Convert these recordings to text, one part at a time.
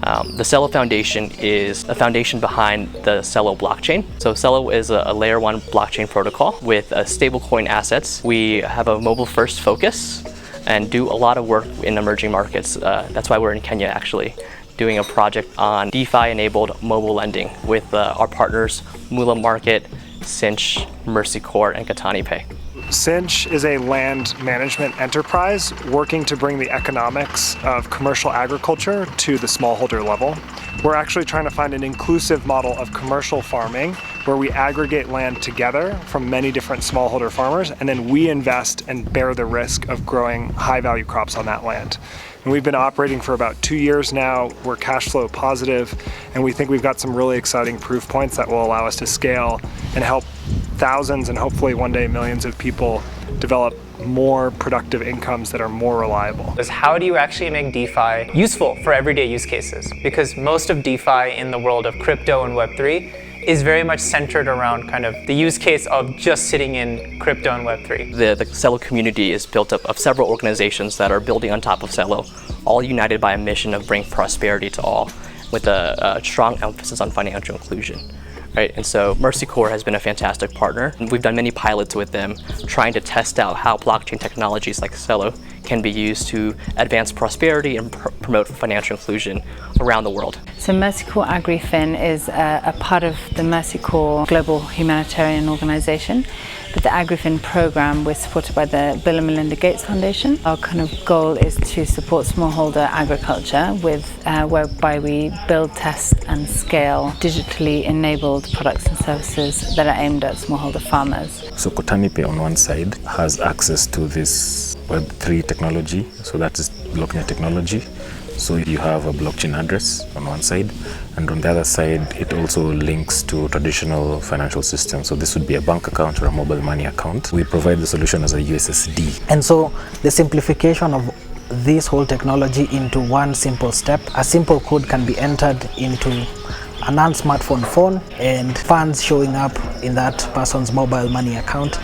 The Celo Foundation is a foundation behind the Celo blockchain. So Celo is a layer 1 blockchain protocol with stablecoin assets. We have a mobile-first focus and do a lot of work in emerging markets. That's why we're in Kenya actually, doing a project on DeFi-enabled mobile lending with our partners Mula Market, Cinch, Mercy Corps, and Kotani Pay. Cinch is a land management enterprise working to bring the economics of commercial agriculture to the smallholder level. We're actually trying to find an inclusive model of commercial farming where we aggregate land together from many different smallholder farmers, and then we invest and bear the risk of growing high-value crops on that land. And we've been operating for about 2 years now. We're cash flow positive, and we think we've got some really exciting proof points that will allow us to scale and help thousands and hopefully one day millions of people develop more productive incomes that are more reliable. How do you actually make DeFi useful for everyday use cases? Because most of DeFi in the world of crypto and Web3 is very much centered around kind of the use case of just sitting in crypto and Web3. The Celo community is built up of several organizations that are building on top of Celo, all united by a mission of bringing prosperity to all, with a strong emphasis on financial inclusion. Right, and so Mercy Corps has been a fantastic partner. We've done many pilots with them, trying to test out how blockchain technologies like Celo can be used to advance prosperity and promote financial inclusion around the world. So Mercy Corps AgriFin is a part of the Mercy Corps global humanitarian organization. But the AgriFin program, we're supported by the Bill and Melinda Gates Foundation. Our kind of goal is to support smallholder agriculture whereby we build, test and scale digitally enabled products and services that are aimed at smallholder farmers. So Kotani Pay on one side has access to this Web3 technology, so that is blockchain technology. So you have a blockchain address on one side, and on the other side it also links to traditional financial systems. So this would be a bank account or a mobile money account. We provide the solution as a USSD. And so the simplification of this whole technology into one simple step, a simple code can be entered into a non-smartphone phone, and funds showing up in that person's mobile money account,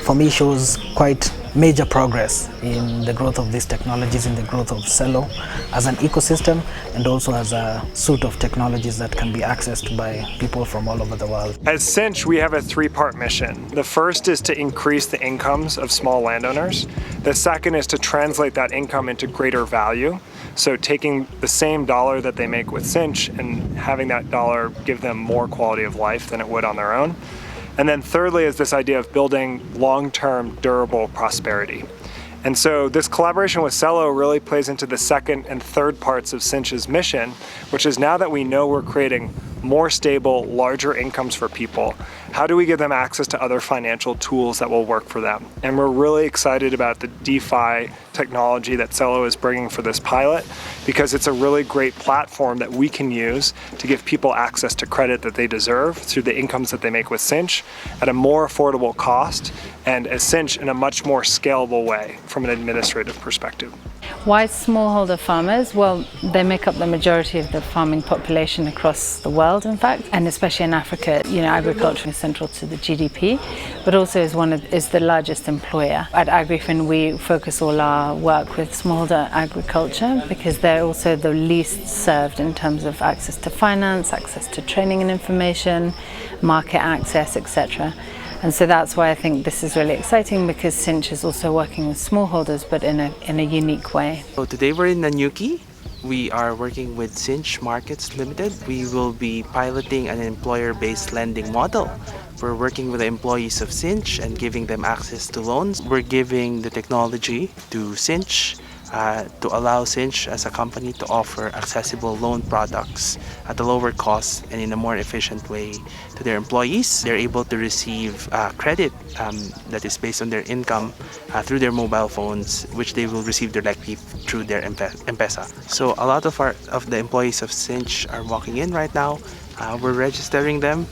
for me shows quite major progress in the growth of these technologies, in the growth of Celo as an ecosystem, and also as a suite of technologies that can be accessed by people from all over the world. As Cinch, we have a 3-part mission. The first is to increase the incomes of small landowners. The second is to translate that income into greater value. So taking the same dollar that they make with Cinch and having that dollar give them more quality of life than it would on their own. And then thirdly is this idea of building long-term durable prosperity. And so this collaboration with Celo really plays into the second and third parts of Cinch's mission, which is now that we know we're creating more stable, larger incomes for people, how do we give them access to other financial tools that will work for them? And we're really excited about the DeFi technology that Celo is bringing for this pilot, because it's a really great platform that we can use to give people access to credit that they deserve through the incomes that they make with Cinch at a more affordable cost, and as Cinch in a much more scalable way from an administrative perspective. Why smallholder farmers? Well, they make up the majority of the farming population across the world, in fact, and especially in Africa. You know, agriculture is central to the GDP, but also is the largest employer. At AgriFin, we focus all our work with smallholder agriculture because they're also the least served in terms of access to finance, access to training and information, market access, etc. And so that's why I think this is really exciting, because Cinch is also working with smallholders, but in a unique way. So today we're in Nanyuki. We are working with Cinch Markets Limited. We will be piloting an employer-based lending model. We're working with the employees of Cinch and giving them access to loans. We're giving the technology to Cinch to allow Cinch as a company to offer accessible loan products at a lower cost and in a more efficient way to their employees. They're able to receive credit that is based on their income through their mobile phones, which they will receive directly through their M-Pesa. So a lot of the employees of Cinch are walking in right now. We're registering them,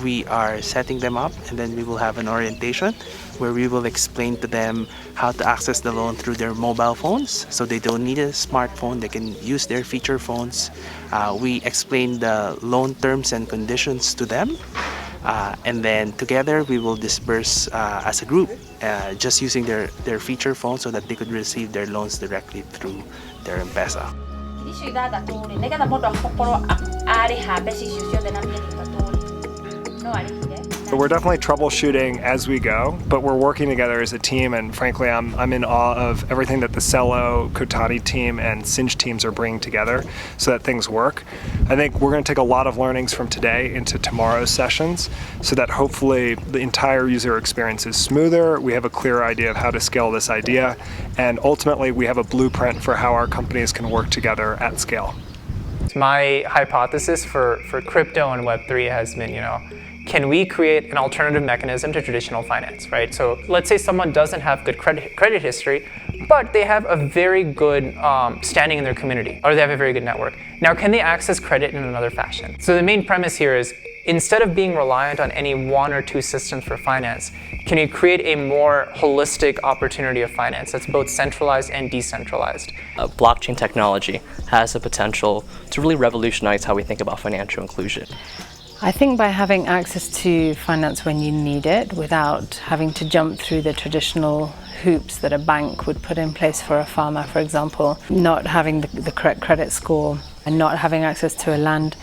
we are setting them up, and then we will have an orientation where we will explain to them how to access the loan through their mobile phones, so they don't need a smartphone, they can use their feature phones. We explain the loan terms and conditions to them, and then together we will disperse as a group, just using their feature phone so that they could receive their loans directly through their M-Pesa. Di syudad aturi, nega da modo hokoro ari ha besi sisyo de nam yeli aturi. No ari hide. But we're definitely troubleshooting as we go, but we're working together as a team, and frankly, I'm in awe of everything that the Celo, Kotani team, and Cinch teams are bringing together so that things work. I think we're going to take a lot of learnings from today into tomorrow's sessions so that hopefully the entire user experience is smoother, we have a clear idea of how to scale this idea, and ultimately we have a blueprint for how our companies can work together at scale. My hypothesis for crypto and Web3 has been, can we create an alternative mechanism to traditional finance, right? So let's say someone doesn't have good credit history, but they have a very good standing in their community, or they have a very good network. Now, can they access credit in another fashion? So the main premise here is, instead of being reliant on any one or two systems for finance, can you create a more holistic opportunity of finance that's both centralized and decentralized? Blockchain technology has the potential to really revolutionize how we think about financial inclusion. I think by having access to finance when you need it, without having to jump through the traditional hoops that a bank would put in place for a farmer, for example, not having the correct credit score and not having access to a land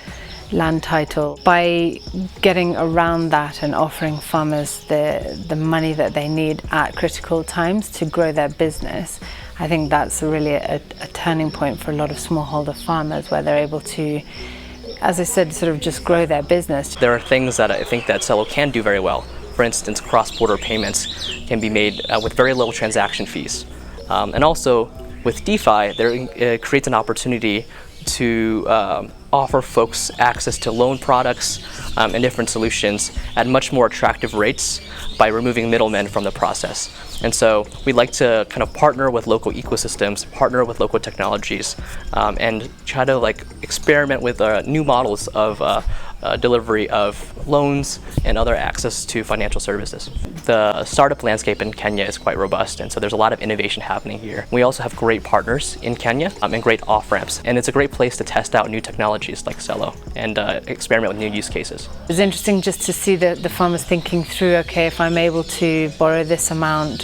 title. By getting around that and offering farmers the money that they need at critical times to grow their business, I think that's really a turning point for a lot of smallholder farmers, where they're able to, as I said, sort of just grow their business. There are things that I think that Celo can do very well. For instance, cross-border payments can be made with very low transaction fees. And also with DeFi, it creates an opportunity to offer folks access to loan products and different solutions at much more attractive rates by removing middlemen from the process. And so we like to kind of partner with local ecosystems, partner with local technologies, and try to experiment with new models of delivery of loans and other access to financial services. The startup landscape in Kenya is quite robust, and so there's a lot of innovation happening here. We also have great partners in Kenya and great off-ramps, and it's a great place to test out new technologies like Celo and experiment with new use cases. It's interesting just to see the farmers thinking through, okay, if I'm able to borrow this amount,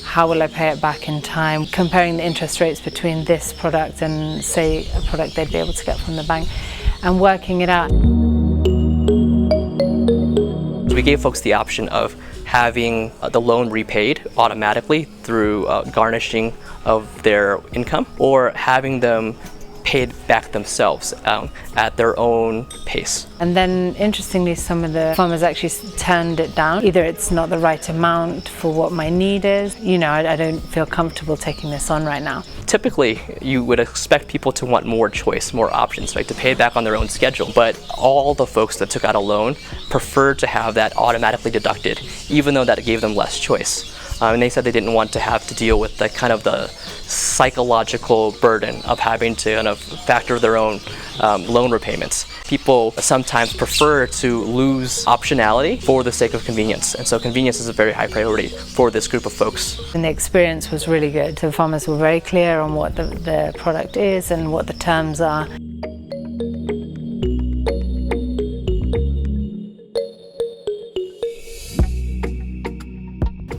how will I pay it back in time? Comparing the interest rates between this product and, say, a product they'd be able to get from the bank, and working it out. We gave folks the option of having the loan repaid automatically through garnishing of their income, or having them paid back themselves at their own pace. And then interestingly, some of the farmers actually turned it down. Either it's not the right amount for what my need is, I don't feel comfortable taking this on right now. Typically, you would expect people to want more choice, more options, right, to pay back on their own schedule. But all the folks that took out a loan preferred to have that automatically deducted, even though that gave them less choice. And they said they didn't want to have to deal with the psychological burden of having to kind of factor their own loan repayments. People sometimes prefer to lose optionality for the sake of convenience, and so convenience is a very high priority for this group of folks. And the experience was really good. The farmers were very clear on what the product is and what the terms are.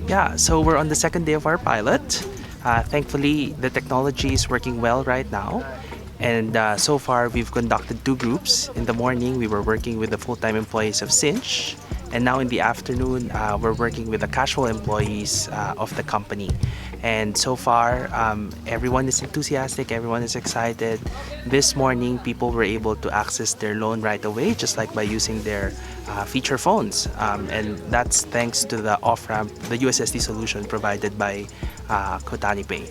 Yeah, so we're on the second day of our pilot. Thankfully, the technology is working well right now. And so far, we've conducted 2 groups. In the morning, we were working with the full-time employees of Cinch. And now in the afternoon, we're working with the casual employees of the company. And so far, everyone is enthusiastic, everyone is excited. This morning, people were able to access their loan right away, just like by using their feature phones. And that's thanks to the off-ramp, the USSD solution provided by Kotani Pay.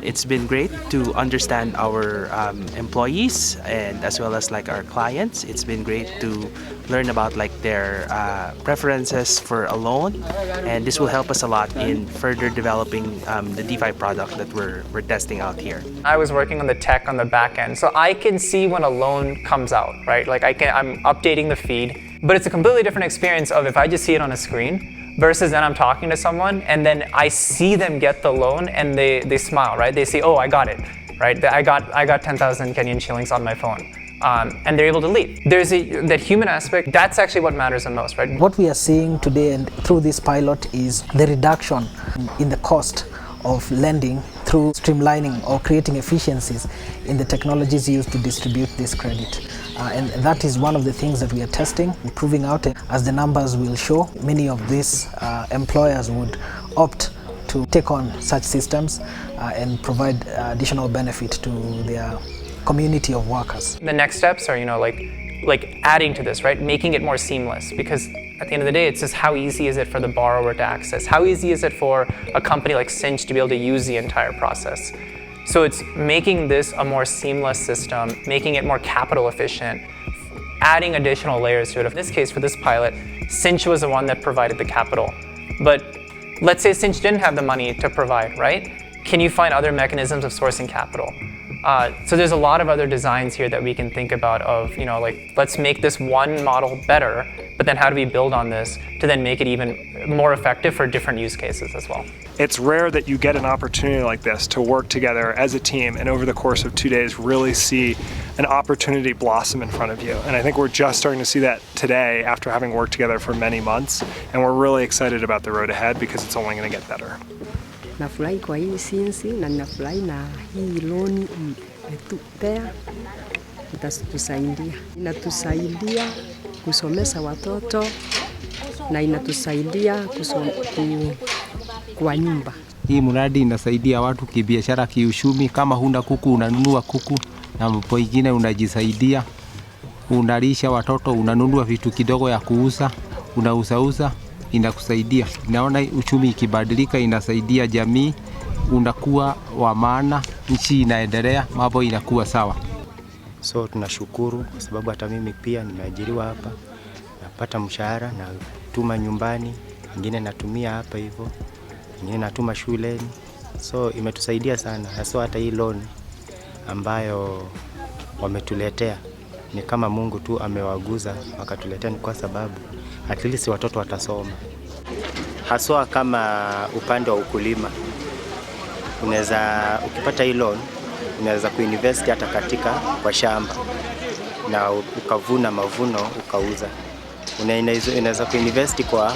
It's been great to understand our employees and as well as our clients. It's been great to learn about their preferences for a loan, and this will help us a lot in further developing the DeFi product that we're testing out here. I was working on the tech on the back end, so I can see when a loan comes out, right? I'm updating the feed, but it's a completely different experience of if I just see it on a screen versus then I'm talking to someone and then I see them get the loan and they smile, right? They say, oh, I got it, right? I got 10,000 Kenyan shillings on my phone. And they're able to leave. There's that human aspect, that's actually what matters the most, right? What we are seeing today and through this pilot is the reduction in the cost of lending through streamlining or creating efficiencies in the technologies used to distribute this credit. And that is one of the things that we are testing, proving out. As the numbers will show, many of these employers would opt to take on such systems and provide additional benefit to their community of workers. The next steps are, like adding to this, right? Making it more seamless, because at the end of the day, it's just how easy is it for the borrower to access? How easy is it for a company like Cinch to be able to use the entire process? So it's making this a more seamless system, making it more capital efficient, adding additional layers to it. In this case, for this pilot, Cinch was the one that provided the capital. But let's say Cinch didn't have the money to provide, right? Can you find other mechanisms of sourcing capital? So there's a lot of other designs here that we can think about of, like, let's make this one model better, but then how do we build on this to then make it even more effective for different use cases as well? It's rare that you get an opportunity like this to work together as a team and over the course of 2 days really see an opportunity blossom in front of you. And I think we're just starting to see that today after having worked together for many months. And we're really excited about the road ahead because it's only going to get better. Nafurahi kwa hii Cinch na ninafurahi na hii loan imetupea, itatusaidia. Inatusaidia kusomesha watoto na inatusaidia kwa nyumba. Hii mradi inasaidia watu kibiashara, kiuchumi. Kama huna kuku unanunua kuku na mpo ingine unajisaidia. Unalisha watoto, unanunua vitu kidogo ya kuuza, unauza inakusaidia. Naona uchumi ikibadilika inasaidia jamii, unakuwa wa maana, nchi inaendelea, mambo inakuwa sawa. So tunashukuru kwa sababu hata mimi pia nimeajiriwa hapa, napata mshahara na tuma nyumbani, nyingine natumia hapa hivyo, nyingine natuma shuleni. So imetusaidia sana, hasa hata hii loan ambayo wametuletea ni kama Mungu tu amewaguza wakatuletea, ni kwa sababu at least watoto watasoma. Haswa kama upande wa ukulima, ukipata hii loan unaweza kuinvest hata kwa shamba na ukavuna mavuno ukauza. Unaweza kuinvest kwa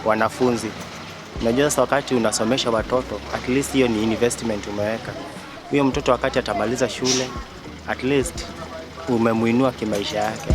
wanafunzi. Unajua sasa wakati unasomesha watoto, at least hiyo ni investment umeweka. Huyo mtoto wakati atamaliza shule, at least umemuinua kimaisha yake.